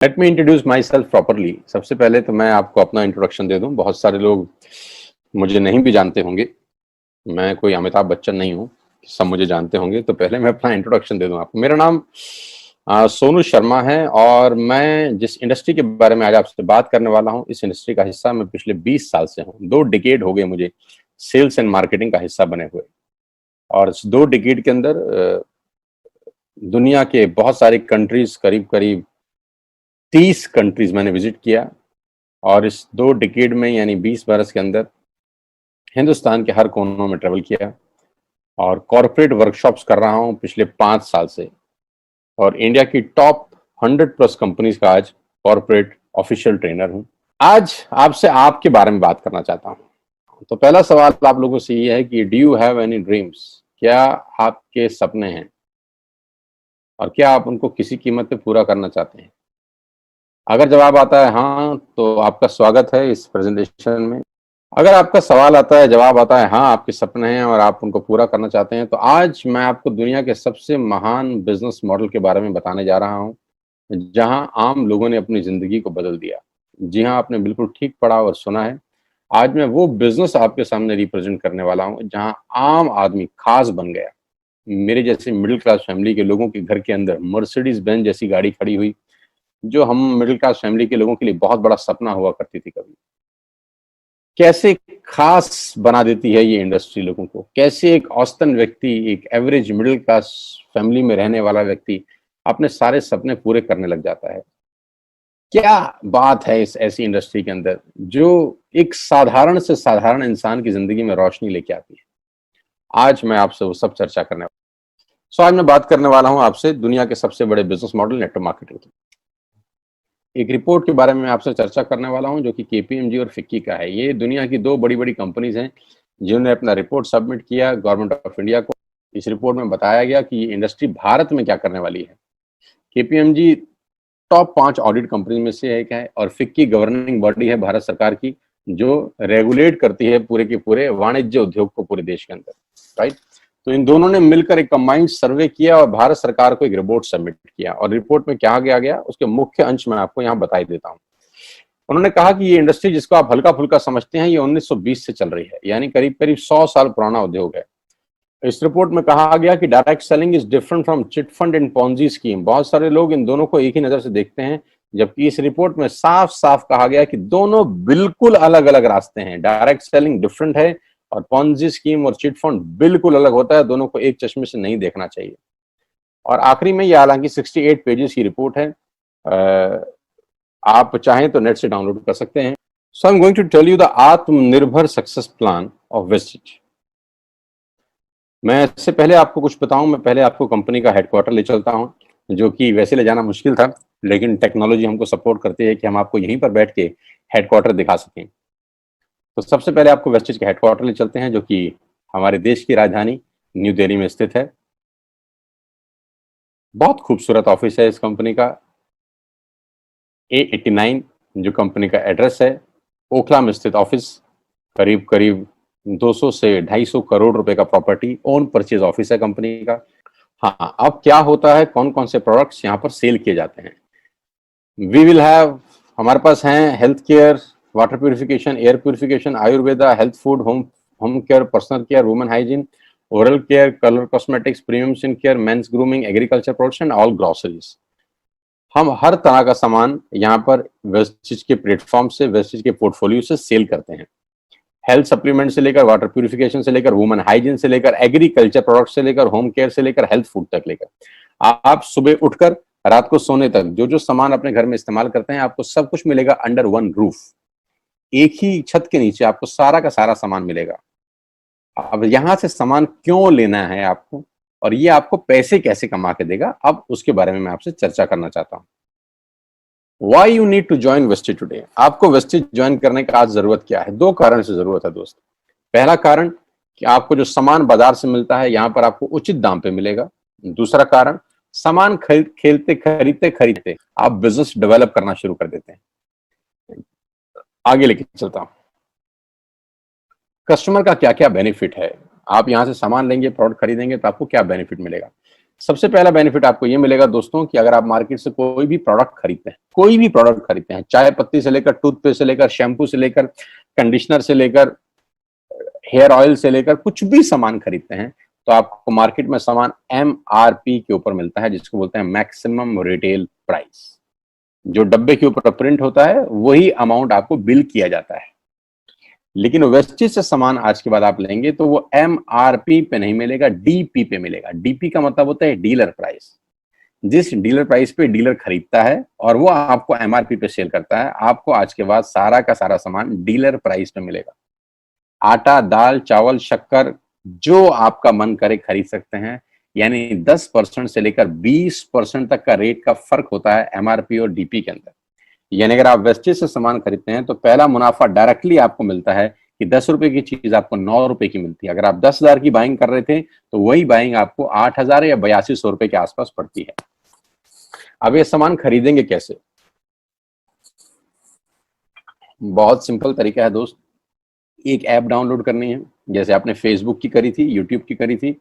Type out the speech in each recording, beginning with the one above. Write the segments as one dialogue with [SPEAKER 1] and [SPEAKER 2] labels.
[SPEAKER 1] Let me introduce my self properly. सबसे पहले तो मैं आपको अपना इंट्रोडक्शन दे दूं। बहुत सारे लोग मुझे नहीं भी जानते होंगे। मैं कोई अमिताभ बच्चन नहीं हूं, सब मुझे जानते होंगे। तो पहले मैं अपना इंट्रोडक्शन दे दूं आपको। मेरा नाम सोनू शर्मा है और मैं जिस इंडस्ट्री के बारे में आज आपसे बात करने वाला हूं, इस इंडस्ट्री का हिस्सा मैं पिछले 20 साल से हूं। 2 डिकेड हो गए मुझे सेल्स एंड मार्केटिंग का हिस्सा बने हुए। और इस 2 डिकेड के अंदर दुनिया के बहुत सारी कंट्रीज, करीब करीब 30 कंट्रीज मैंने विजिट किया। और इस 2 डिकेड में यानी 20 बरस के अंदर हिंदुस्तान के हर कोनों में ट्रेवल किया और कॉरपोरेट वर्कशॉप्स कर रहा हूं पिछले 5 साल से। और इंडिया की टॉप 100 प्लस कंपनीज का आज कॉरपोरेट ऑफिशियल ट्रेनर हूं। आज आपसे आपके बारे में बात करना चाहता हूं। तो पहला सवाल आप लोगों से ये है कि do you have any dreams? क्या आपके सपने हैं और क्या आप उनको किसी कीमत पे पूरा करना चाहते हैं? अगर जवाब आता है हाँ, तो आपका स्वागत है इस प्रेजेंटेशन में। अगर आपका सवाल आता है, जवाब आता है हाँ, आपके सपने हैं और आप उनको पूरा करना चाहते हैं, तो आज मैं आपको दुनिया के सबसे महान बिजनेस मॉडल के बारे में बताने जा रहा हूं, जहां आम लोगों ने अपनी जिंदगी को बदल दिया। जी हाँ, आपने बिल्कुल ठीक पढ़ा और सुना है। आज मैं वो बिजनेस आपके सामने रिप्रेजेंट करने वाला हूं जहां आम आदमी खास बन गया। मेरे जैसे मिडिल क्लास फैमिली के लोगों के घर के अंदर मर्सिडीज बेंज जैसी गाड़ी खड़ी हुई, जो हम मिडिल क्लास फैमिली के लोगों के लिए बहुत बड़ा सपना हुआ करती थी कभी। कैसे खास बना देती है ये इंडस्ट्री लोगों को। कैसे एक औसतन व्यक्ति, एक एवरेज मिडिल क्लास फैमिली में रहने वाला व्यक्ति अपने सारे सपने पूरे करने लग जाता है। क्या बात है इस ऐसी इंडस्ट्री के अंदर जो एक साधारण से साधारण इंसान की जिंदगी में रोशनी लेके आती है। आज मैं आपसे वो सब चर्चा करने वाला हूं। आज मैं बात करने वाला हूं आपसे दुनिया के सबसे बड़े बिजनेस मॉडल नेटवर्क मार्केटिंग की। एक रिपोर्ट के बारे में मैं आपसे चर्चा करने वाला हूं जो कि केपीएमजी और फिक्की का है। ये दुनिया की 2 बड़ी बड़ी कंपनीज हैं जिन्होंने अपना रिपोर्ट सबमिट किया गवर्नमेंट ऑफ इंडिया को। इस रिपोर्ट में बताया गया कि ये इंडस्ट्री भारत में क्या करने वाली है। केपीएमजी टॉप 5 ऑडिट कंपनी में से एक है और फिक्की गवर्निंग बॉडी है भारत सरकार की, जो रेगुलेट करती है पूरे के पूरे वाणिज्य उद्योग को पूरे देश के अंदर, राइट। तो इन दोनों ने मिलकर एक कंबाइंड सर्वे किया और भारत सरकार को एक रिपोर्ट सबमिट किया। और रिपोर्ट में क्या गया उसके मुख्य अंश मैं आपको यहाँ बताई देता हूँ। उन्होंने कहा कि ये इंडस्ट्री जिसको आप हल्का फुल्का समझते हैं, ये 1920 से चल रही है, यानी करीब करीब 100 साल पुराना उद्योग है। इस रिपोर्ट में कहा गया कि direct selling is different from chit fund and Ponzi scheme. बहुत सारे लोग इन दोनों को एक ही नजर से देखते हैं, जबकि इस रिपोर्ट में साफ साफ कहा गया कि दोनों बिल्कुल अलग अलग रास्ते हैं। डायरेक्ट सेलिंग डिफरेंट है और पॉन्जी स्कीम और चिट फंड बिल्कुल अलग होता है। दोनों को एक चश्मे से नहीं देखना चाहिए। और आखिरी में ये हालांकि 68 पेजेस की रिपोर्ट है, आप चाहें तो नेट से डाउनलोड कर सकते हैं। So I am going to tell you the Aatmanirbhar success plan of Vestige. मैं इससे पहले आपको कुछ बताऊं, मैं पहले आपको कंपनी का हेडक्वार्टर ले चलता हूं, जो कि वैसे ले जाना मुश्किल था, लेकिन टेक्नोलॉजी हमको सपोर्ट करती है कि हम आपको यहीं पर बैठ के हेडक्वार्टर दिखा सकें। तो सबसे पहले आपको वेस्टिज के हेडक्वार्टर ले चलते हैं, जो कि हमारे देश की राजधानी न्यू दिल्ली में स्थित है। बहुत खूबसूरत ऑफिस है इस कंपनी का। A89 जो कंपनी का एड्रेस है, ओखला में स्थित ऑफिस। करीब करीब 200 से 250 करोड़ रुपए का प्रॉपर्टी ओन परचेज ऑफिस है कंपनी का। हाँ, अब क्या होता है, कौन कौन से प्रोडक्ट्स यहाँ पर सेल किए जाते हैं। वी विल हैव, हमारे पास हैं health care, water purification, air purification, Ayurveda, health food, home home care, personal care, women hygiene, oral care, colour cosmetics, premium skin care, mains grooming, agriculture products and all groceries. हम हर तरह का सामान यहाँ पर Vestige के platform से, Vestige के portfolio से सेल करते हैं। हेल्थ सप्लीमेंट से लेकर, वाटर प्यूरिफिकेशन से लेकर, वुमेन हाइजीन से लेकर, एग्रीकल्चर प्रोडक्ट से लेकर, होम केयर से लेकर, हेल्थ फूड तक लेकर, आप सुबह उठकर रात को सोने तक जो जो सामान अपने घर में इस्तेमाल करते हैं, आपको सब कुछ मिलेगा अंडर वन रूफ। एक ही छत के नीचे आपको सारा का सारा सामान मिलेगा। अब यहां से सामान क्यों लेना है आपको और ये आपको पैसे कैसे कमा के देगा, अब उसके बारे में मैं आपसे चर्चा करना चाहता हूं। Why you need to join Vestige today. आपको वेस्टिज ज्वाइन करने का आज जरूरत क्या है? 2 कारण से जरूरत है दोस्त। पहला कारण कि आपको जो सामान बाजार से मिलता है यहां पर आपको उचित दाम पे मिलेगा। दूसरा कारण, सामान खरीदते खरीदते आप बिजनेस डेवलप करना शुरू कर देते हैं। आगे लेके चलता हूं, कस्टमर का क्या क्या बेनिफिट है। आप यहां से सामान लेंगे, प्रोडक्ट खरीदेंगे तो आपको क्या बेनिफिट मिलेगा। सबसे पहला बेनिफिट आपको ये मिलेगा दोस्तों कि अगर आप मार्केट से कोई भी प्रोडक्ट खरीदते हैं, कोई भी प्रोडक्ट खरीदते हैं, चाय पत्ती से लेकर टूथपेस्ट से लेकर शैम्पू से लेकर कंडीशनर से लेकर हेयर ऑयल से लेकर कुछ भी सामान खरीदते हैं, तो आपको मार्केट में सामान MRP के ऊपर मिलता है, जिसको बोलते हैं मैक्सिमम रिटेल प्राइस। जो डब्बे के ऊपर प्रिंट होता है वही अमाउंट आपको बिल किया जाता है। लेकिन वेस्टेज से सामान आज के बाद आप लेंगे तो वो MRP पे नहीं मिलेगा, DP पे मिलेगा। DP का मतलब होता है डीलर प्राइस। जिस डीलर प्राइस पे डीलर खरीदता है और वो आपको MRP पे सेल करता है, आपको आज के बाद सारा का सारा सामान डीलर प्राइस पे मिलेगा। आटा, दाल, चावल, शक्कर जो आपका मन करे खरीद सकते हैं। यानी 10% से लेकर 20% तक का रेट का फर्क होता है MRP और DP के अंदर। यानी अगर आप वेस्टेज से सामान खरीदते हैं तो पहला मुनाफा डायरेक्टली आपको मिलता है कि 10 रुपए की चीज आपको 9 रुपए की मिलती है। अगर आप 10,000 की बाइंग कर रहे थे तो वही बाइंग आपको 8,000 या 8200 रुपए के आसपास पड़ती है। अब ये सामान खरीदेंगे कैसे? बहुत सिंपल तरीका है दोस्त। एक ऐप डाउनलोड करनी है, जैसे आपने फेसबुक की करी थी, यूट्यूब की करी थी,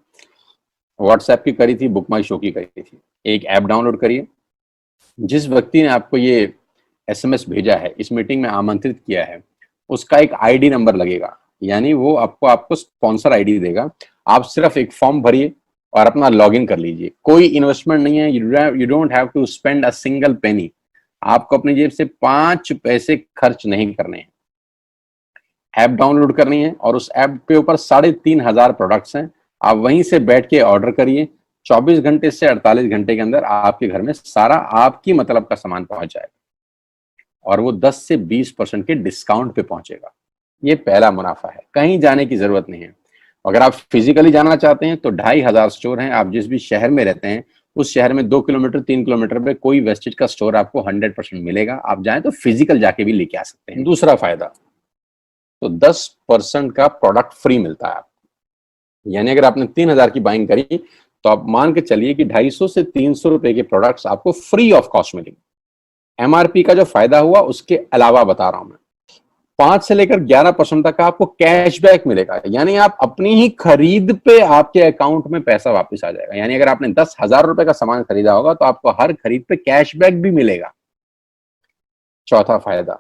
[SPEAKER 1] व्हाट्सएप की करी थी, बुक माई शो की करी थी। एक ऐप डाउनलोड करिए। जिस व्यक्ति ने आपको ये SMS भेजा है, इस मीटिंग में आमंत्रित किया है, उसका एक ID नंबर लगेगा, यानी वो आपको स्पॉन्सर ID देगा। आप सिर्फ एक फॉर्म भरिए और अपना लॉगिन कर लीजिए। कोई इन्वेस्टमेंट नहीं है, you don't have to spend a single penny. आपको अपनी जेब से 5 पैसे खर्च नहीं करने हैं। ऐप डाउनलोड करनी है और उस ऐप के ऊपर 3,500 प्रोडक्ट्स हैं। आप वहीं से बैठ के ऑर्डर करिए। 24 घंटे से 48 घंटे के अंदर आपके घर में सारा आपकी मतलब का सामान पहुंच जाएगा और वो 10 से 20% के डिस्काउंट पे पहुंचेगा। ये पहला मुनाफा है, कहीं जाने की जरूरत नहीं है। अगर आप फिजिकली जाना चाहते हैं तो 2,500 स्टोर हैं। आप जिस भी शहर में रहते हैं उस शहर में 2 किलोमीटर 3 किलोमीटर पे कोई वेस्टेज का स्टोर आपको 100% मिलेगा। आप जाएं तो फिजिकल जाके भी लेके आ सकते हैं। दूसरा फायदा, तो 10% का प्रोडक्ट फ्री मिलता है आपको। यानी अगर आपने 3,000 की बाइंग करी तो आप मान के चलिए कि 250 से 300 रुपए के प्रोडक्ट्स आपको फ्री ऑफ कॉस्ट मिलेंगे। MRP का जो फायदा हुआ उसके अलावा बता रहा हूं मैं, 5 से लेकर 11% तक का आपको कैशबैक मिलेगा। यानी आप अपनी ही खरीद पे आपके अकाउंट में पैसा वापस आ जाएगा। यानी अगर आपने 10,000 रुपए का सामान खरीदा होगा तो आपको हर खरीद पे कैशबैक भी मिलेगा। चौथा फायदा,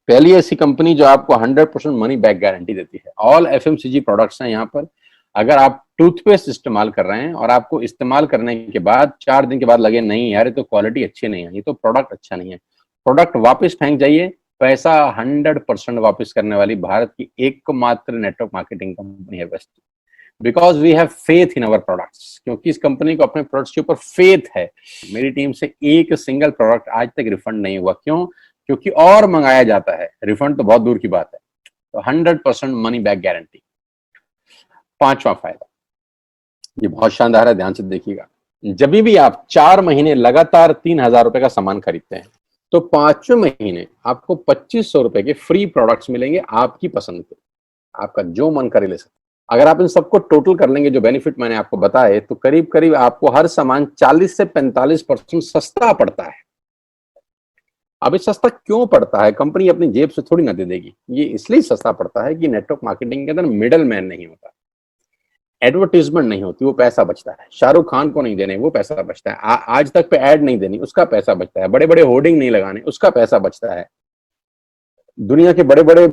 [SPEAKER 1] पहली ऐसी कंपनी जो आपको 100% मनी बैक गारंटी देती है। ऑल FMCG प्रोडक्ट्स हैं यहाँ पर। अगर आप टूथपेस्ट इस्तेमाल कर रहे हैं और आपको इस्तेमाल करने के बाद 4 दिन के बाद लगे नहीं यार ये तो क्वालिटी अच्छी नहीं है, ये तो प्रोडक्ट अच्छा नहीं है, प्रोडक्ट वापस फेंक जाइए। पैसा 100% वापस करने वाली भारत की एकमात्र नेटवर्क मार्केटिंग कंपनी है वेस्ट। Because we have faith in our products, क्योंकि इस कंपनी को अपने प्रोडक्ट्स के ऊपर फेथ है। मेरी टीम से एक सिंगल प्रोडक्ट आज तक रिफंड नहीं हुआ। क्यों? क्योंकि और मंगाया जाता है, रिफंड तो बहुत दूर की बात है। तो 100% मनी बैक गारंटी। पांचवा फायदा, ये बहुत शानदार है, ध्यान से देखिएगा। जब भी आप 4 महीने लगातार 3,000 रुपए का सामान खरीदते हैं तो 5वें महीने आपको 2,500 रुपए के फ्री प्रोडक्ट्स मिलेंगे आपकी पसंद के। आपका जो मन करे ले सकते। अगर आप इन सबको टोटल कर लेंगे, जो बेनिफिट मैंने आपको बताए, तो करीब करीब आपको हर सामान 40 से 45% सस्ता पड़ता है। अब ये सस्ता क्यों पड़ता है? कंपनी अपनी जेब से थोड़ी ना दे देगी। ये इसलिए सस्ता पड़ता है कि नेटवर्क मार्केटिंग के अंदर मिडल मैन नहीं होता, एडवर्टीजमेंट नहीं होती, वो पैसा बचता है। शाहरुख खान को नहीं देने, वो पैसा बचता है। आज तक पे ऐड नहीं देनी, उसका पैसा बचता है। बड़े बड़े होर्डिंग नहीं लगाने, उसका पैसा बचता है। दुनिया के बड़े बड़े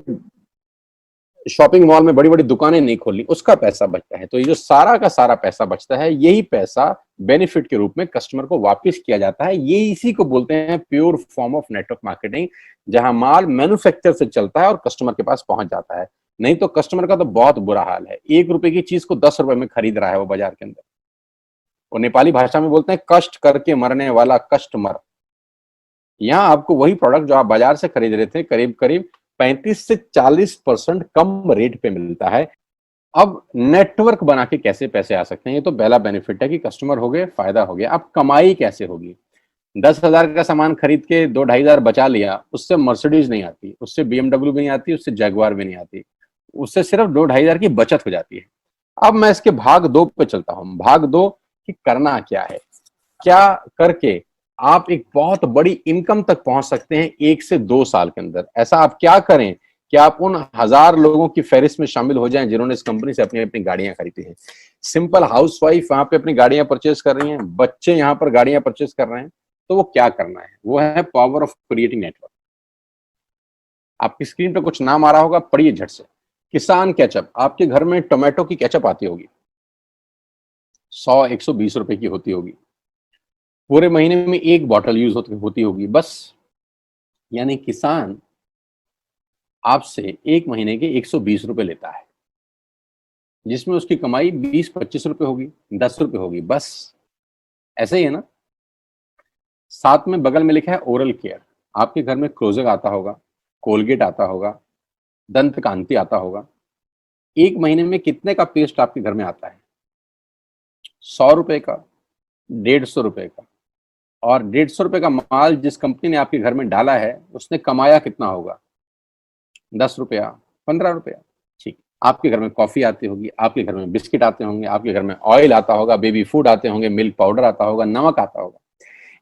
[SPEAKER 1] शॉपिंग मॉल में बड़ी बड़ी दुकानें नहीं खोलनी, उसका पैसा बचता है। तो ये जो सारा का सारा पैसा बचता है, यही पैसा बेनिफिट के रूप में कस्टमर को वापस किया जाता है। ये इसी को बोलते हैं pure form of network marketing, जहां माल मैन्युफैक्चर से चलता है और कस्टमर के पास पहुंच जाता है। नहीं तो कस्टमर का तो बहुत बुरा हाल है। 1 रुपए की चीज को 10 रुपए में खरीद रहा है वो बाजार के अंदर। वो नेपाली भाषा में बोलते हैं कष्ट करके मरने वाला कस्टमर। यहाँ आपको वही प्रोडक्ट जो आप बाजार से खरीद रहे थे करीब करीब 35 से 40% कम रेट पे मिलता है। अब नेटवर्क बना के कैसे पैसे आ सकते हैं? ये तो पहला बेनिफिट है कि कस्टमर हो गए, फायदा हो गया। अब कमाई कैसे होगी? 10,000 का सामान खरीद के 2-2,500 बचा लिया, उससे मर्सिडीज नहीं आती, उससे BMW भी नहीं आती, उससे जैगवार भी नहीं आती, उससे सिर्फ 2-2,500 की बचत हो जाती है। अब मैं इसके भाग 2 पे चलता हूं। भाग 2 कि करना क्या है, क्या करके आप एक बहुत बड़ी इनकम तक पहुंच सकते हैं 1 से 2 साल के अंदर। ऐसा आप क्या करें कि आप उन 1000 लोगों की फहरिस्त में शामिल हो जाएं जिन्होंने इस कंपनी से अपनी अपनी गाड़ियां खरीदी हैं। सिंपल हाउसवाइफ वहां पे अपनी गाड़ियां परचेज कर रही हैं, बच्चे यहाँ पर गाड़ियां परचेज कर रहे हैं, तो वो क्या करना है, वो है पावर ऑफ क्रिएटिंग नेटवर्क। आपकी स्क्रीन पर कुछ नाम आ रहा होगा, पढ़िए झट से। किसान केचप, आपके घर में टोमेटो की केचप आती होगी, 100-120 रुपए की होती होगी, पूरे महीने में एक बॉटल यूज होती होगी बस। यानी किसान आपसे एक महीने के 120 रुपए लेता है, जिसमें उसकी कमाई 20-25 रुपए होगी, 10 रुपए होगी बस। ऐसे ही है ना। साथ में बगल में लिखा है ओरल केयर। आपके घर में क्लोजर आता होगा, कोलगेट आता होगा, दंत कांति आता होगा। एक महीने में कितने का पेस्ट आपके घर में आता है? 100 रुपए का, 150 रुपए का। और 150 रुपए का माल जिस कंपनी ने आपके घर में डाला है, उसने कमाया कितना होगा? 10 रुपया, 15 रुपया। ठीक। आपके घर में कॉफी आती होगी, आपके घर में बिस्किट आते होंगे, आपके घर में ऑयल आता होगा, बेबी फूड आते होंगे, मिल्क पाउडर आता होगा, नमक आता होगा।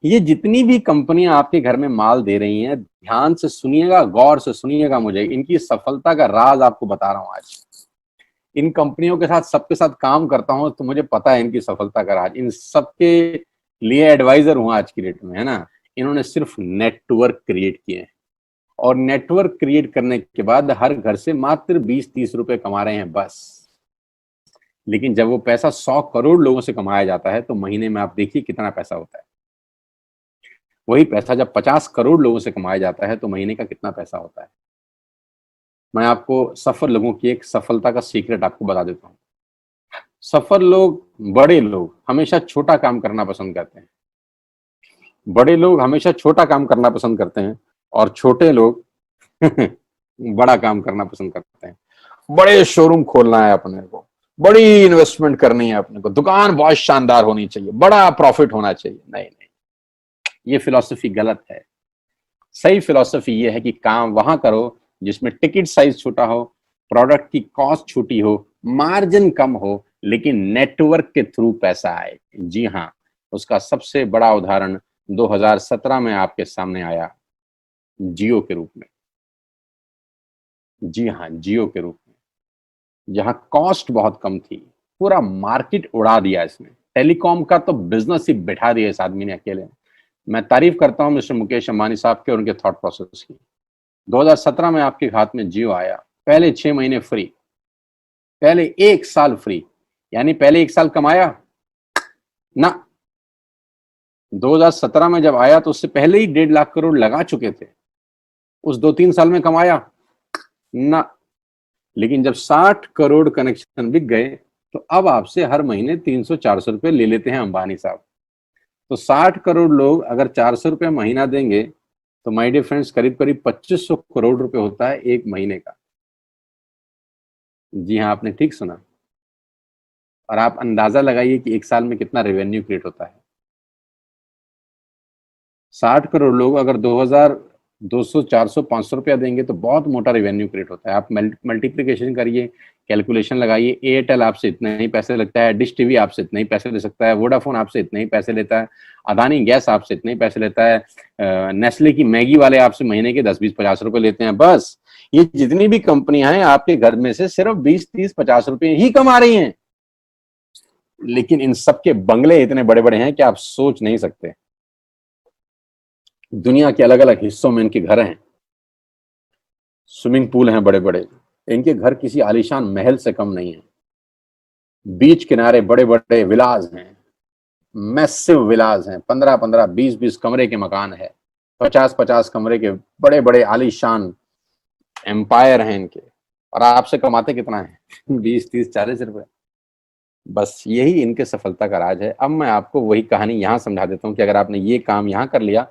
[SPEAKER 1] ये जितनी भी कंपनियां आपके घर में माल दे रही हैं, ध्यान से सुनिएगा, गौर से सुनिएगा, मुझे इनकी सफलता का राज आपको बता रहा हूं आज। इन कंपनियों के साथ, सबके साथ काम करता हूं, तो मुझे पता है इनकी सफलता का राज। इन सबके लिए एडवाइजर हूं आज की डेट में, है ना। इन्होंने सिर्फ नेटवर्क क्रिएट किए हैं, और नेटवर्क क्रिएट करने के बाद हर घर से मात्र 20-30 रुपए कमा रहे हैं बस। लेकिन जब वो पैसा 100 करोड़ लोगों से कमाया जाता है, तो महीने में आप देखिए कितना पैसा होता है। वही पैसा जब 50 करोड़ लोगों से कमाया जाता है, तो महीने का कितना पैसा होता है। मैं आपको सफल लोगों की एक सफलता का सीक्रेट आपको बता देता हूँ। सफल लोग, बड़े लोग हमेशा छोटा काम करना पसंद करते हैं। बड़े लोग हमेशा छोटा काम करना पसंद करते हैं, और छोटे लोग बड़ा काम करना पसंद करते हैं। बड़े शोरूम खोलना है अपने को, बड़ी इन्वेस्टमेंट करनी है अपने को, दुकान बहुत शानदार होनी चाहिए, बड़ा प्रॉफिट होना चाहिए। नहीं नहीं, ये फिलॉसफी गलत है। सही फिलॉसफी ये है कि काम वहां करो जिसमें टिकट साइज छोटा हो, प्रोडक्ट की कॉस्ट छोटी हो, मार्जिन कम हो, लेकिन नेटवर्क के थ्रू पैसा आए। जी हाँ, उसका सबसे बड़ा उदाहरण 2017 में आपके सामने आया, जियो के रूप में। जी हाँ, जियो के रूप में, जहां कॉस्ट बहुत कम थी, पूरा मार्केट उड़ा दिया इसने। टेलीकॉम का तो बिजनेस ही बैठा दिया इस आदमी ने अकेले। मैं तारीफ करता हूं मिस्टर मुकेश अंबानी साहब के और उनके थॉट प्रोसेस की। 2017 में आपके हाथ में जियो आया, पहले 6 महीने फ्री, पहले 1 साल फ्री। यानी पहले 1 साल कमाया ना। 2017 में जब आया तो उससे पहले ही 1.5 लाख करोड़ लगा चुके थे। उस 2-3 साल में कमाया ना। लेकिन जब 60 करोड़ कनेक्शन बिक गए, तो अब आपसे हर महीने 300-400 रुपए ले लेते हैं अंबानी साहब। तो 60 करोड़ लोग अगर 400 रुपए महीना देंगे, तो माय डियर फ्रेंड्स, करीब करीब 2500 करोड़ रुपए होता है एक महीने का। जी हाँ, आपने ठीक सुना। और आप अंदाजा लगाइए कि 1 साल में कितना रेवेन्यू क्रिएट होता है। 60 करोड़ लोग अगर 2000, 200, 400, 500 रुपया देंगे, तो बहुत मोटा रेवेन्यू क्रिएट होता है। आप मल्टीप्लिकेशन करिए, कैलकुलेशन लगाइए। एयरटेल आपसे इतने ही पैसे लगता है, डिश टीवी आपसे इतने ही पैसे ले सकता है, वोडाफोन आपसे इतने ही पैसे लेता है, अदानी गैस आपसे इतने ही पैसे लेता है, नेस्ले की मैगी वाले आपसे महीने के 10-20-50 रुपए लेते हैं बस। ये जितनी भी कंपनियां हैं, आपके घर में से सिर्फ 20-30-50 रुपए ही कमा रही हैं। लेकिन इन सबके बंगले इतने बड़े बड़े हैं कि आप सोच नहीं सकते। दुनिया के अलग अलग हिस्सों में इनके घर हैं, स्विमिंग पूल हैं बड़े बड़े। इनके घर किसी आलीशान महल से कम नहीं है। बीच किनारे बड़े बड़े विलाज हैं, मैसिव विलाज हैं, 15-15, 20-20 कमरे के मकान है, 50-50 कमरे के बड़े बड़े आलीशान एम्पायर हैं इनके। और आपसे कमाते कितना है? 20-30-40 रुपए। बस यही इनके सफलता का राज है। अब मैं आपको वही कहानी यहां समझा देता हूं कि अगर आपने ये काम यहां कर लिया,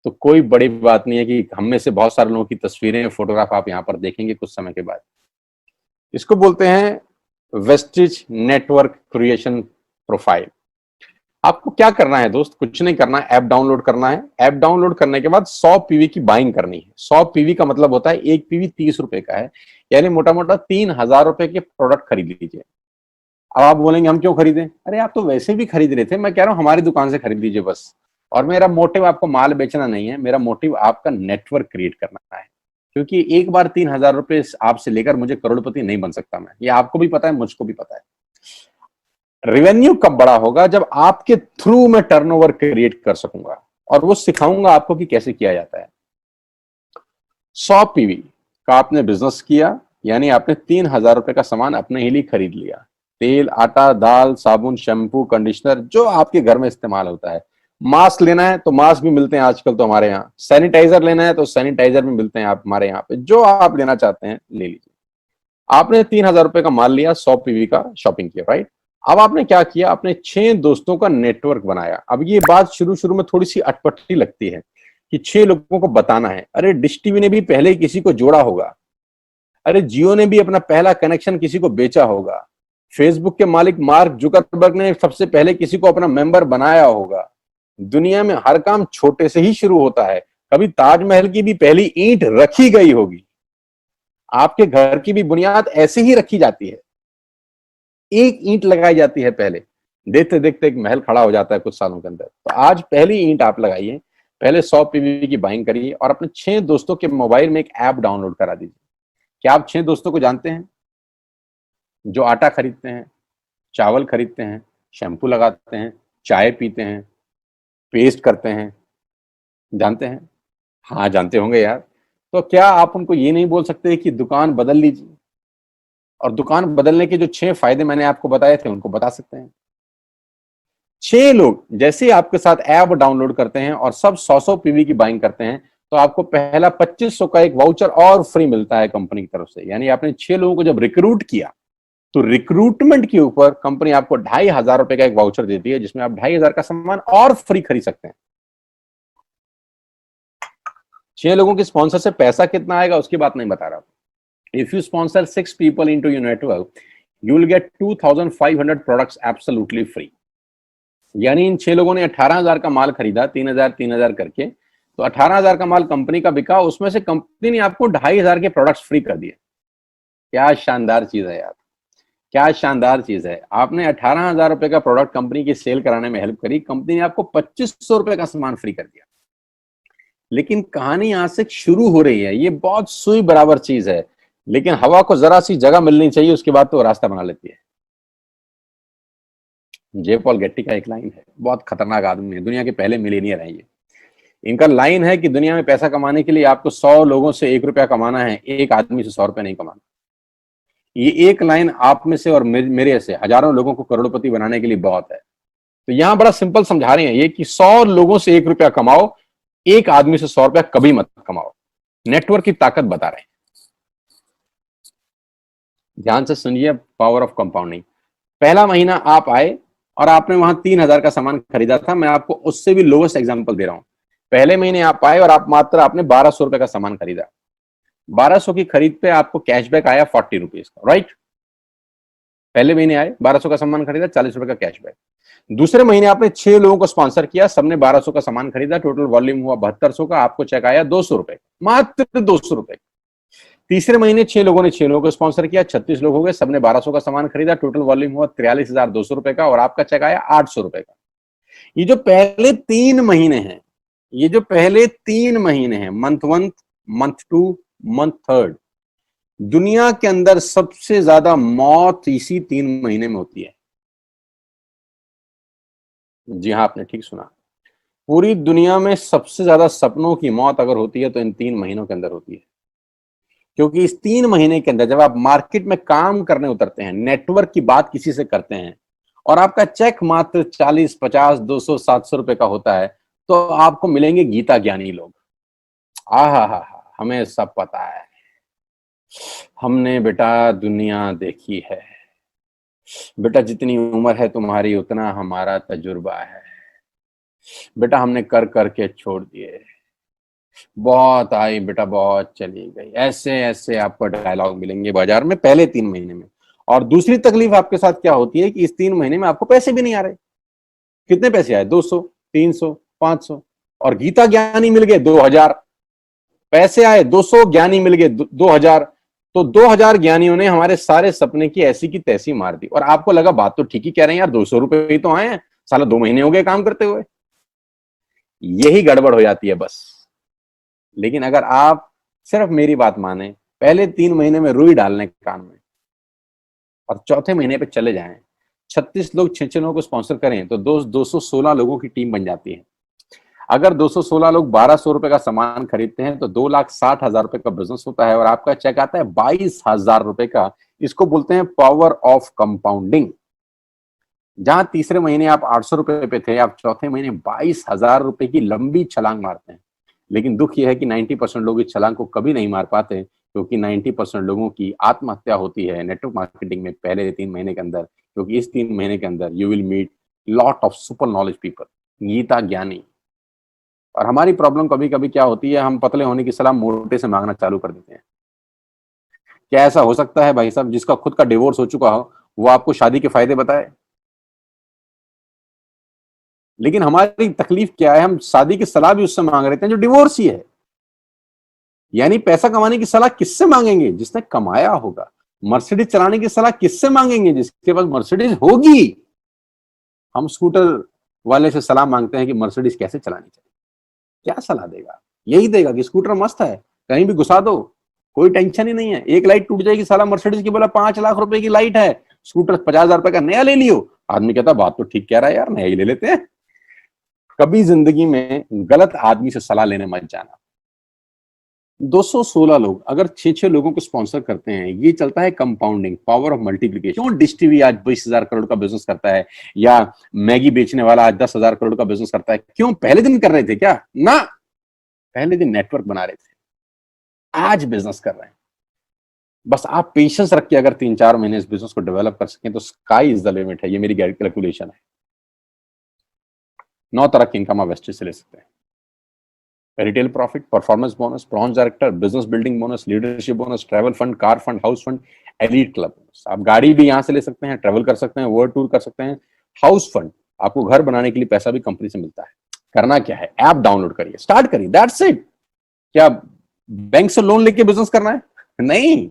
[SPEAKER 1] तो कोई बड़ी बात नहीं है कि हम में से बहुत सारे लोगों की तस्वीरें, फोटोग्राफ आप यहाँ पर देखेंगे कुछ समय के बाद। इसको बोलते हैं वेस्टिज नेटवर्क क्रिएशन प्रोफाइल। आपको क्या करना है दोस्त? कुछ नहीं करना है, ऐप डाउनलोड करना है। ऐप डाउनलोड करने के बाद 100 पीवी की बाइंग करनी है। 100 पीवी का मतलब होता है एक पीवी 30 रुपए का है, यानी मोटा मोटा 3000 रुपए के प्रोडक्ट खरीद लीजिए। अब आप बोलेंगे हम क्यों खरीदें? अरे आप तो वैसे भी खरीद रहे थे, मैं कह रहा हूं हमारी दुकान से खरीद लीजिए बस। और मेरा मोटिव आपको माल बेचना नहीं है, मेरा मोटिव आपका नेटवर्क क्रिएट करना है। क्योंकि एक बार 3,000 रुपए आपसे लेकर मुझे करोड़पति नहीं बन सकता मैं, ये आपको भी पता है, मुझको भी पता है। रेवेन्यू कब बड़ा होगा? जब आपके थ्रू मैं टर्नओवर क्रिएट कर सकूंगा और वो सिखाऊंगा आपको कि कैसे किया जाता है। 100 पीवी का आपने बिजनेस किया, यानी आपने 3,000 रुपए का सामान अपने ही लिए खरीद लिया। तेल, आटा, दाल, साबुन, शैम्पू, कंडीशनर, जो आपके घर में इस्तेमाल होता है। मास्क लेना है तो मास्क भी मिलते हैं आजकल तो हमारे यहाँ। सैनिटाइजर लेना है तो सैनिटाइजर भी मिलते हैं आप हमारे यहाँ पे। जो आप लेना चाहते हैं ले लीजिए। आपने 3,000 रुपए का माल लिया, 100 पीवी का शॉपिंग किया, राइट? अब आपने क्या किया? आपने 6 दोस्तों का नेटवर्क बनाया। अब ये बात शुरू शुरू में थोड़ी सी अटपटी लगती है कि 6 लोगों को बताना है। अरे डिश टीवी ने भी पहले ही किसी को जोड़ा होगा। अरे जियो ने भी अपना पहला कनेक्शन किसी को बेचा होगा। फेसबुक के मालिक मार्क जुकरबर्ग ने सबसे पहले किसी को अपना मेंबर बनाया होगा। दुनिया में हर काम छोटे से ही शुरू होता है। कभी ताजमहल की भी पहली ईंट रखी गई होगी। आपके घर की भी बुनियाद ऐसे ही रखी जाती है। एक ईंट लगाई जाती है पहले, देखते देखते एक महल खड़ा हो जाता है कुछ सालों के अंदर। तो आज पहली ईंट आप लगाइए, पहले 100 पीवी की बाइंग करिए और अपने 6 दोस्तों के मोबाइल में एक ऐप डाउनलोड करा दीजिए। क्या आप 6 दोस्तों को जानते हैं जो आटा खरीदते हैं, चावल खरीदते हैं, शैम्पू लगाते हैं, चाय पीते हैं, पेस्ट करते हैं? जानते हैं? हाँ जानते होंगे यार। तो क्या आप उनको ये नहीं बोल सकते कि दुकान बदल लीजिए? और दुकान बदलने के जो 6 फायदे मैंने आपको बताए थे उनको बता सकते हैं। 6 लोग जैसे ही आपके साथ ऐप डाउनलोड करते हैं और सब 100 पीवी की बाइंग करते हैं, तो आपको पहला 2500 का एक वाउचर और फ्री मिलता है कंपनी की तरफ से। यानी आपने 6 लोगों को जब रिक्रूट किया, तो रिक्रूटमेंट के ऊपर कंपनी आपको 2,500 रुपए का एक वाउचर देती है, जिसमें आप 2,500 का सामान और फ्री खरीद सकते हैं। 6 लोगों की स्पॉन्सर से पैसा कितना आएगा उसकी बात नहीं बता रहा। If you sponsor 6 people into your network, you will get 2,500 products absolutely free. यानी इन 6 लोगों ने 18,000 का माल खरीदा, 3,000 करके, तो 18,000 का माल कंपनी का बिका, उसमें से कंपनी ने आपको 2,500 के प्रोडक्ट्स फ्री कर दिए। क्या शानदार चीज है यार, क्या शानदार चीज है। आपने 18,000 रुपए का प्रोडक्ट कंपनी की सेल कराने में हेल्प करी, कंपनी ने आपको 2,500 रुपए का सामान फ्री कर दिया। लेकिन कहानी यहां से शुरू हो रही है। ये बहुत सुई बराबर चीज है, लेकिन हवा को जरा सी जगह मिलनी चाहिए, उसके बाद तो रास्ता बना लेती है। जे पॉल गेट्टी का एक लाइन है, बहुत खतरनाक आदमी है, दुनिया के पहले मिलीनियर है ये। इनका लाइन है कि दुनिया में पैसा कमाने के लिए आपको 100 लोगों से 1 रुपया कमाना है, एक आदमी से 100 रुपया नहीं कमाना। ये एक लाइन आप में से और मेरे से हजारों लोगों को करोड़पति बनाने के लिए बहुत है। तो यहां बड़ा सिंपल समझा रहे हैं ये कि 100 लोगों से 1 रुपया कमाओ, एक आदमी से 100 रुपया कभी मत कमाओ। नेटवर्क की ताकत बता रहे हैं। ध्यान से सुनिए, पावर ऑफ कंपाउंडिंग। पहला महीना आप आए और आपने वहां 3,000 का सामान खरीदा था। मैं आपको उससे भी लोएस्ट एग्जांपल दे रहा हूं। पहले महीने आप आए और आप मात्र आपने 1,200 रुपए का सामान खरीदा। 1,200 की खरीद पे आपको कैशबैक आया 40 रुपीज का, राइट? पहले महीने आए, 1,200 का सामान खरीदा, 40 रुपए का कैशबैक। दूसरे महीने आपने 6 लोगों को स्पॉन्सर किया, सबने 1,200 का सामान खरीदा, टोटल वॉल्यूम हुआ 7,200 का, आपको चेक आया 200 रुपए, मात्र 200 रुपए। तीसरे महीने 6 लोगों ने 6 लोगों को स्पॉन्सर किया, 36 लोग हो गए, सबने 1,200 का सामान खरीदा, टोटल वॉल्यूम हुआ 43,200 रुपए का और आपका चेक आया 800 रुपए का। ये जो पहले 3 महीने हैं, ये जो पहले 3 महीने हैं, मंथ 1, मंथ 2, मंथ 3, दुनिया के अंदर सबसे ज्यादा मौत इसी 3 महीने में होती है। जी हाँ, आपने ठीक सुना। पूरी दुनिया में सबसे ज्यादा सपनों की मौत अगर होती है तो इन 3 महीनों के अंदर होती है। क्योंकि इस 3 महीने के अंदर जब आप मार्केट में काम करने उतरते हैं, नेटवर्क की बात किसी से करते हैं और आपका चेक मात्र 40, 50, 200, 700 रुपए का होता है, तो आपको मिलेंगे गीता ज्ञानी लोग। हा, हमें सब पता है, हमने बेटा दुनिया देखी है, बेटा जितनी उम्र है तुम्हारी उतना हमारा तजुर्बा है, बेटा हमने कर करके छोड़ दिए, बहुत आई बेटा बहुत चली गई। ऐसे ऐसे आपको डायलॉग मिलेंगे बाजार में पहले 3 महीने में। और दूसरी तकलीफ आपके साथ क्या होती है कि इस 3 महीने में आपको पैसे भी नहीं आ रहे। कितने पैसे आए? 200, 300, 500, और गीता ज्ञानी मिल गए 2,000। पैसे आए 200, ज्ञानी मिल गए 2,000। तो 2,000 ज्ञानियों ने हमारे सारे सपने की ऐसी की तैसी मार दी। और आपको लगा बात तो ठीक ही कह रहे हैं यार, 200 रुपए ही तो आए हैं, साला 2 महीने हो गए काम करते हुए। यही गड़बड़ हो जाती है बस। लेकिन अगर आप सिर्फ मेरी बात माने, पहले 3 महीने में रुई डालने कान में और चौथे महीने पे चले जाएं। 36 लोग 6 लोगों को स्पॉन्सर करें तो 216 लोगों की टीम बन जाती है। अगर 216 लोग 1200 रुपए का सामान खरीदते हैं तो 2,60,000 रुपए का बिजनेस होता है और आपका चेक आता है 22,000 रुपए का। इसको बोलते हैं पावर ऑफ कंपाउंडिंग। जहां तीसरे महीने आप 800 रुपए पे थे, आप चौथे महीने 22,000 रुपए की लंबी छलांग मारते हैं। लेकिन दुख यह है कि 90% लोग इस छलांग को कभी नहीं मार पाते, क्योंकि 90% लोगों की आत्महत्या होती है नेटवर्क मार्केटिंग में पहले 3 महीने के अंदर। क्योंकि इस 3 महीने के अंदर you will meet lot of super knowledge people, Gita ज्ञानी। और हमारी प्रॉब्लम कभी कभी क्या होती है, हम पतले होने की सलाह मोटे से मांगना चालू कर देते हैं। क्या ऐसा हो सकता है भाई साहब, जिसका खुद का डिवोर्स हो चुका हो वो आपको शादी के फायदे बताए? लेकिन हमारी तकलीफ क्या है, हम शादी की सलाह भी उससे मांग रहे थे जो डिवोर्स ही है। यानी पैसा कमाने की सलाह किससे मांगेंगे? जिसने कमाया होगा। मर्सिडीज चलाने की सलाह किससे मांगेंगे? जिसके पास मर्सिडीज होगी। हम स्कूटर वाले से सलाह मांगते हैं कि मर्सिडीज कैसे चलानी चाहिए। क्या सलाह देगा? यही देगा कि स्कूटर मस्त है, कहीं भी घुसा दो, कोई टेंशन ही नहीं है। एक लाइट टूट जाएगी, साला मर्सिडीज की बोला 5 लाख रुपए की लाइट है, स्कूटर 50,000 रुपए का नया ले लियो। आदमी कहता बात तो ठीक कह रहा है यार, नया ही ले लेते हैं। कभी जिंदगी में गलत आदमी से सलाह लेने मत जाना। 216 लोग अगर 6 लोगों को स्पॉन्सर करते हैं, ये चलता है कंपाउंडिंग, पावर ऑफ मल्टीप्लिकेशन। क्यों डिश टीवी आज 20,000 करोड़ का बिजनेस करता है, या मैगी बेचने वाला आज 10,000 करोड़ का बिजनेस करता है? क्यों? पहले दिन कर रहे थे क्या? ना, पहले दिन नेटवर्क बना रहे थे, आज बिजनेस कर रहे हैं। बस आप पेशेंस रख के अगर 3-4 महीने इस बिजनेस को डेवलप कर सकें तो स्काई इज द लिमिट है। ये मेरी कैलकुलेशन है। 9 तरह की इनकम आप वेस्टेज से ले सकते हैं। Retail profit, performance bonus, bronze director, business building bonus, leadership bonus, travel fund, car fund, house fund, elite club bonus. आप गाड़ी भी यहां से ले सकते हैं, ट्रैवल कर सकते हैं, वर्ल्ड टूर कर सकते हैं। हाउस फंड, आपको घर बनाने के लिए पैसा भी कंपनी से मिलता है। करना क्या है, ऐप डाउनलोड करिए, स्टार्ट करिए, दैट्स इट। क्या बैंक से लोन लेके बिजनेस करना है? नहीं।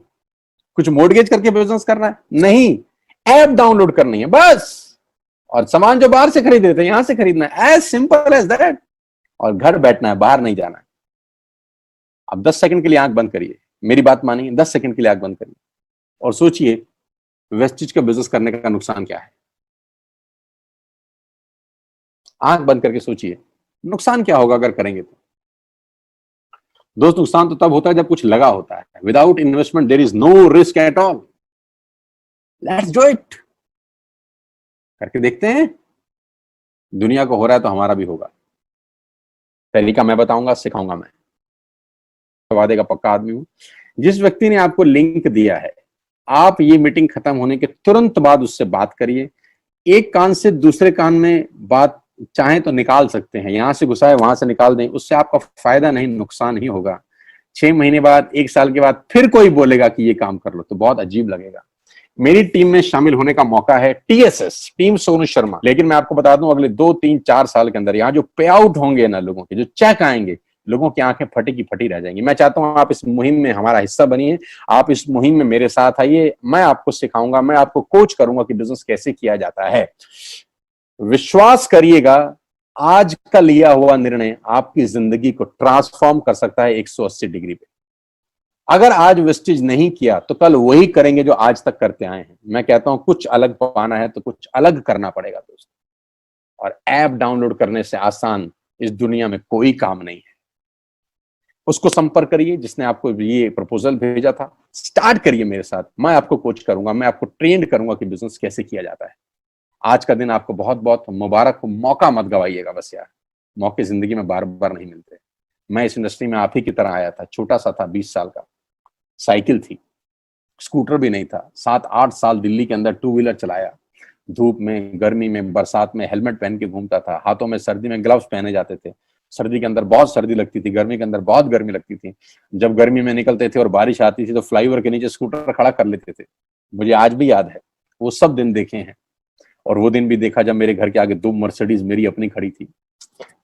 [SPEAKER 1] कुछ मोर्गेज करके बिजनेस करना है? नहीं। ऐप डाउनलोड करनी है बस। और सामान जो बाहर से खरीदे थे यहां से खरीदना है, एज सिंपल एज दैट। और घर बैठना है, बाहर नहीं जाना है। अब 10 सेकंड के लिए आंख बंद करिए, मेरी बात मानिए, 10 सेकंड के लिए आंख बंद करिए और सोचिए वेस्टिज का बिजनेस करने का नुकसान क्या है। आंख बंद करके सोचिए नुकसान क्या होगा अगर करेंगे तो। दोस्त, नुकसान तो तब होता है जब कुछ लगा होता है। Without investment there is no risk at all. Let's do it. करके देखते हैं। दुनिया को हो रहा है तो हमारा भी होगा। तरीका मैं बताऊंगा, सिखाऊंगा मैं, वादे का पक्का आदमी हूं। जिस व्यक्ति ने आपको लिंक दिया है, आप ये मीटिंग खत्म होने के तुरंत बाद उससे बात करिए। एक कान से दूसरे कान में बात चाहे तो निकाल सकते हैं, यहां से घुसाए वहां से निकाल दें, उससे आपका फायदा नहीं नुकसान ही होगा। 6 महीने बाद, 1 साल के बाद फिर कोई बोलेगा कि ये काम कर लो तो बहुत अजीब लगेगा। मेरी टीम में शामिल होने का मौका है, टीएसएस, टीम सोनू शर्मा। लेकिन मैं आपको बता दूं, अगले 2-3-4 साल के अंदर यहाँ जो पे आउट होंगे ना लोगों के, जो चेक आएंगे, लोगों की आंखें फटी की फटी रह जाएंगी। मैं चाहता हूं आप इस मुहिम में हमारा हिस्सा बनिए। आप इस मुहिम में मेरे साथ आइए, मैं आपको सिखाऊंगा, मैं आपको कोच करूंगा कि बिजनेस कैसे किया जाता है। विश्वास करिएगा, आज का लिया हुआ निर्णय आपकी जिंदगी को ट्रांसफॉर्म कर सकता है 180 डिग्री पे। अगर आज वेस्टेज नहीं किया तो कल वही करेंगे जो आज तक करते आए हैं। मैं कहता हूं कुछ अलग पाना है तो कुछ अलग करना पड़ेगा दोस्त। और ऐप डाउनलोड करने से आसान इस दुनिया में कोई काम नहीं है। उसको संपर्क करिए जिसने आपको ये प्रपोजल भेजा था। स्टार्ट करिए मेरे साथ, मैं आपको कोच करूंगा, मैं आपको ट्रेंड करूंगा कि बिजनेस कैसे किया जाता है। आज का दिन आपको बहुत बहुत मुबारक हो। मौका मत गवाइएगा बस यार, मौके जिंदगी में बार बार नहीं मिलते। मैं इस इंडस्ट्री में आप ही की तरह आया था, छोटा सा था, 20 साल का, साइकिल थी, स्कूटर भी नहीं था। 7-8 साल दिल्ली के अंदर टू व्हीलर चलाया, धूप में, गर्मी में, बरसात में हेलमेट पहन के घूमता था। हाथों में सर्दी में ग्लव्स पहने जाते थे। सर्दी के अंदर बहुत सर्दी लगती थी, गर्मी के अंदर बहुत गर्मी लगती थी। जब गर्मी में निकलते थे और बारिश आती थी तो फ्लाईओवर के नीचे स्कूटर खड़ा कर लेते थे। मुझे आज भी याद है, वो सब दिन देखे हैं। और वो दिन भी देखा जब मेरे घर के आगे 2 मर्सिडीज मेरी अपनी खड़ी थी।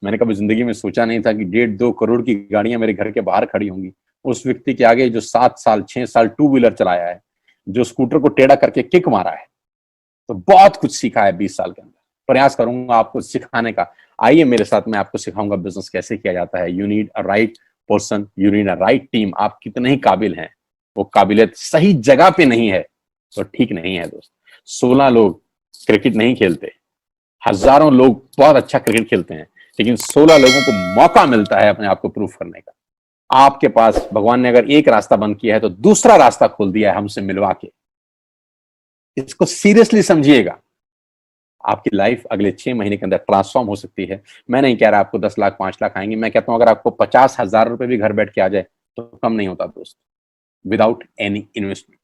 [SPEAKER 1] मैंने कभी जिंदगी में सोचा नहीं था कि 1.5-2 करोड़ की गाड़ियां मेरे घर के बाहर खड़ी होंगी। उस व्यक्ति के आगे जो 7 साल 6 साल टू व्हीलर चलाया है, जो स्कूटर को टेढ़ा करके किक मारा है, तो बहुत कुछ सीखा है 20 साल के अंदर। प्रयास करूंगा आपको सिखाने का। आइए मेरे साथ, मैं आपको सिखाऊंगा बिजनेस कैसे किया जाता है। You need a right person, you need a right team. आप कितने ही काबिल हैं, वो काबिलियत सही जगह पे नहीं है तो ठीक नहीं है दोस्त। 16 लोग क्रिकेट नहीं खेलते, हजारों लोग बहुत अच्छा क्रिकेट खेलते हैं, लेकिन 16 लोगों को मौका मिलता है अपने आप को प्रूव करने का। आपके पास भगवान ने अगर एक रास्ता बंद किया है तो दूसरा रास्ता खोल दिया है हमसे मिलवा के। इसको सीरियसली समझिएगा। आपकी लाइफ अगले 6 महीने के अंदर ट्रांसफॉर्म हो सकती है। मैं नहीं कह रहा आपको 10 लाख 5 लाख आएंगे, मैं कहता हूं अगर आपको 50,000 रुपए भी घर बैठ के आ जाए तो कम नहीं होता दोस्त, without any investment.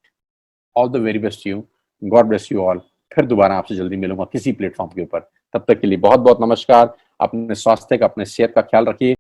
[SPEAKER 1] All the very best you, God bless you all. फिर दोबारा आपसे जल्दी मिलूंगा किसी प्लेटफॉर्म के ऊपर। तब तक के लिए बहुत बहुत नमस्कार। अपने स्वास्थ्य का, अपने सेहत का ख्याल रखिए।